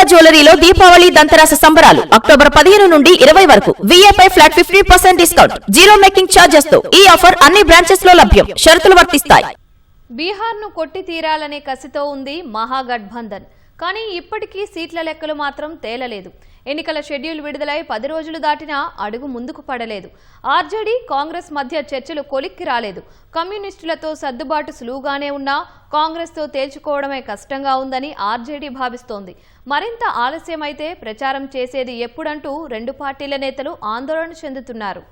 జ్యువెలరీలో దీపావళి దంతరాస సంబరాలు అక్టోబర్ 15 నుండి 20 వరకు VIP flat 50% discount, zero making charges తో ఈ ఆఫర్ అన్ని బ్రాంచెస్ లో లభ్యం. షరతులు వర్తిస్తాయి. బీహార్ను కొట్టి తీరాలనే కసితో ఉంది మహాగఠబంధన్. కానీ ఇప్పటికీ సీట్ల లెక్కలు మాత్రం తేలలేదు. ఎన్నికల షెడ్యూల్ విడుదలై 10 రోజులు దాటినా అడుగు ముందుకు పడలేదు. ఆర్జేడీ కాంగ్రెస్ మధ్య చర్చలు కొలిక్కి రాలేదు. కమ్యూనిస్టులతో సర్దుబాటు సులువుగానే ఉన్నా కాంగ్రెస్తో తేల్చుకోవడమే కష్టంగా ఉందని ఆర్జేడీ భావిస్తోంది. మరింత ఆలస్యమైతే ప్రచారం చేసేది ఎప్పుడంటూ రెండు పార్టీల నేతలు ఆందోళన చెందుతున్నారు.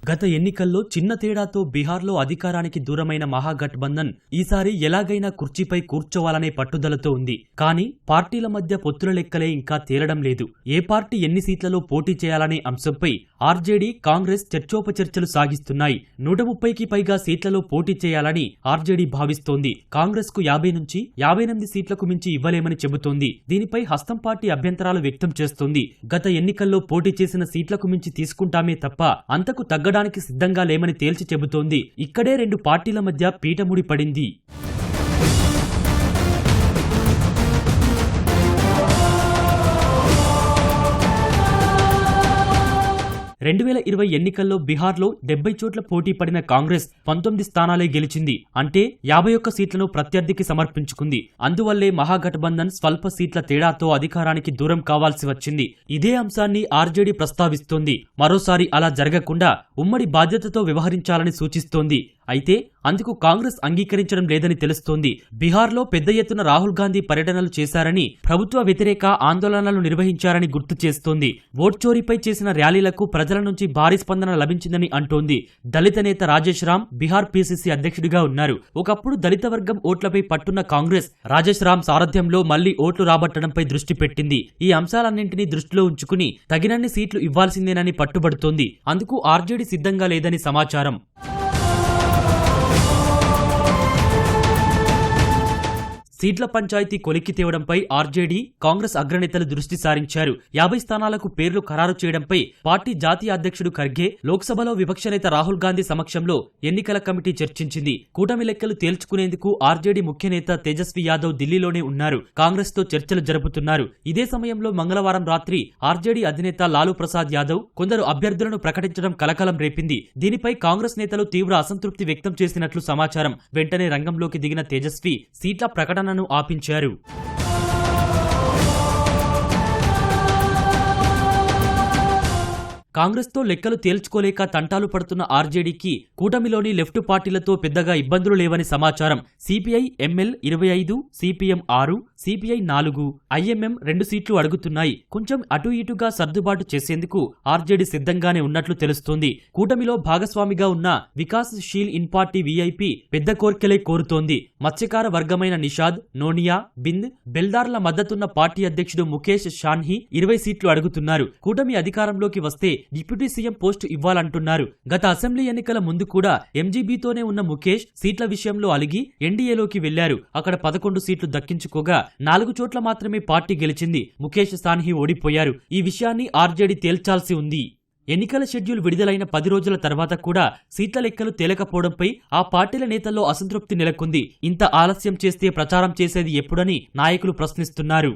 గత ఎన్నికల్లో చిన్న తేడాతో బీహార్లో అధికారానికి దూరమైన మహాగఠబంధన్ ఈసారి ఎలాగైనా కుర్చీపై కూర్చోవాలనే పట్టుదలతో ఉంది. కానీ పార్టీల మధ్య పొత్తుల లెక్కలే ఇంకా తేలడం లేదు. ఏ పార్టీ ఎన్ని సీట్లలో పోటీ చేయాలనే అంశంపై ఆర్జేడీ, కాంగ్రెస్ చర్చోపచర్చలు సాగిస్తున్నాయి. 130కి పైగా సీట్లలో పోటీ చేయాలని ఆర్జేడీ భావిస్తోంది. కాంగ్రెస్ కు 50 నుంచి 58 సీట్లకు మించి ఇవ్వలేమని చెబుతోంది. దీనిపై హస్తం పార్టీ అభ్యంతరాలు వ్యక్తం చేస్తోంది. గత ఎన్నికల్లో పోటీ చేసిన సీట్లకు మించి తీసుకుంటామే తప్ప అంతకు తగ్గడానికి సిద్ధంగా లేమని తేల్చి చెబుతోంది. ఇక్కడే రెండు పార్టీల మధ్య పీటముడి పడింది. 2020 ఎన్నికల్లో బీహార్లో 70 చోట్ల పోటీ పడిన కాంగ్రెస్ 19 స్థానాలే గెలిచింది. అంటే 51 సీట్లను ప్రత్యర్థికి సమర్పించుకుంది. అందువల్లే మహాగఠబంధన్ స్వల్ప సీట్ల తేడాతో అధికారానికి దూరం కావాల్సి వచ్చింది. ఇదే అంశాన్ని ఆర్జేడీ ప్రస్తావిస్తోంది. మరోసారి అలా జరగకుండా ఉమ్మడి బాధ్యతతో వ్యవహరించాలని సూచిస్తోంది. అయితే అందుకు కాంగ్రెస్ అంగీకరించడం లేదని తెలుస్తోంది. బీహార్లో పెద్ద ఎత్తున రాహుల్ గాంధీ పర్యటనలు చేశారని, ప్రభుత్వ వ్యతిరేక ఆందోళనలు నిర్వహించారని గుర్తు చేస్తోంది. ఓట్ చోరీపై చేసిన ర్యాలీలకు ప్రజల నుంచి భారీ స్పందన లభించిందని అంటోంది. దళిత నేత రాజేష్ రామ్ బీహార్ పీసీసీ అధ్యక్షుడిగా ఉన్నారు. ఒకప్పుడు దళిత వర్గం ఓట్లపై పట్టున్న కాంగ్రెస్ రాజేష్ రామ్ సారథ్యంలో మళ్లీ ఓట్లు రాబట్టడంపై దృష్టి పెట్టింది. ఈ అంశాలన్నింటినీ దృష్టిలో ఉంచుకుని తగినన్ని సీట్లు ఇవ్వాల్సిందేనని పట్టుబడుతోంది. అందుకు ఆర్జేడీ సిద్ధంగా లేదని సమాచారం. సీట్ల పంచాయతీ కొలిక్కి తేవడంపై ఆర్జేడీ, కాంగ్రెస్ అగ్రనేతలు దృష్టి సారించారు. 50 స్థానాలకు పేర్లు ఖరారు చేయడంపై పార్టీ జాతీయ అధ్యక్షుడు ఖర్గే, లోక్సభలో విపక్ష నేత రాహుల్ గాంధీ సమక్షంలో ఎన్నికల కమిటీ చర్చించింది. కూటమి లెక్కలు తేల్చుకునేందుకు ఆర్జేడీ ముఖ్య నేత తేజస్వి యాదవ్ ఢిల్లీలోనే ఉన్నారు. కాంగ్రెస్ తో చర్చలు జరుపుతున్నారు. ఇదే సమయంలో మంగళవారం రాత్రి ఆర్జేడీ అధినేత లాలూ ప్రసాద్ యాదవ్ కొందరు అభ్యర్థులను ప్రకటించడం కలకలం రేపింది. దీనిపై కాంగ్రెస్ నేతలు తీవ్ర అసంతృప్తి వ్యక్తం చేసినట్లు సమాచారం. వెంటనే రంగంలోకి దిగిన తేజస్వి సీట్ల ప్రకటన ఆపించారు. కాంగ్రెస్ తో లెక్కలు తేల్చుకోలేక తంటాలు పడుతున్న ఆర్జేడీకి కూటమిలోని లెఫ్ట్ పార్టీలతో పెద్దగా ఇబ్బందులు లేవని సమాచారం. CPI ML 25, CPM 6, CPI 4, IMM 2 సీట్లు అడుగుతున్నాయి. కొంచెం అటు ఇటుగా సర్దుబాటు చేసేందుకు ఆర్జేడీ సిద్ధంగానే ఉన్నట్లు తెలుస్తోంది. కూటమిలో భాగస్వామిగా ఉన్న Vikas she'll in party VIP పెద్ద కోర్కెలే కోరుతోంది. మత్స్యకార వర్గమైన నిషాద్, నోనియా, బింద్, బెల్దార్ల మద్దతున్న పార్టీ అధ్యక్షుడు ముఖేష్ షాన్హి 20 సీట్లు అడుగుతున్నారు. కూటమి అధికారంలోకి వస్తే డిప్యూటీ సీఎం పోస్టు ఇవ్వాలంటున్నారు. గత అసెంబ్లీ ఎన్నికల ముందు కూడా ఎంజీబీతోనే ఉన్న ముఖేష్ సీట్ల విషయంలో అలిగి ఎన్డీఏలోకి వెళ్లారు. అక్కడ 11 సీట్లు దక్కించుకోగా 4 చోట్ల మాత్రమే పార్టీ గెలిచింది. ముఖేష్ సాన్హి ఓడిపోయారు. ఈ విషయాన్ని ఆర్జేడీ తేల్చాల్సి ఉంది. ఎన్నికల షెడ్యూల్ విడుదలైన 10 రోజుల తర్వాత కూడా సీట్ల లెక్కలు తేలకపోవడంపై ఆ పార్టీల నేతల్లో అసంతృప్తి నెలకొంది. ఇంత ఆలస్యం చేస్తే ప్రచారం చేసేది ఎప్పుడని నాయకులు ప్రశ్నిస్తున్నారు.